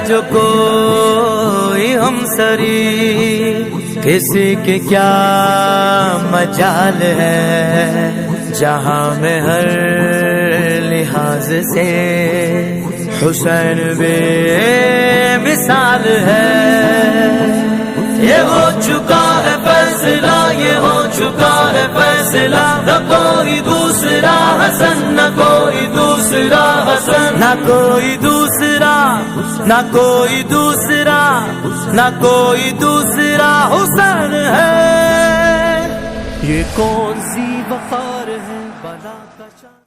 जो कोई हमसरी, किसी के क्या मजाल है। जहां में हर लिहाज से हुसैन बेमिसाल है। ये हो चुका है फैसला, ये हो चुका है फैसला, न कोई दूसरा हसन, न कोई दूसरा हसन, न कोई दूसरा, न कोई दूसरा, न कोई दूसरा हुसैन है। ये कौन सी वकार है बला का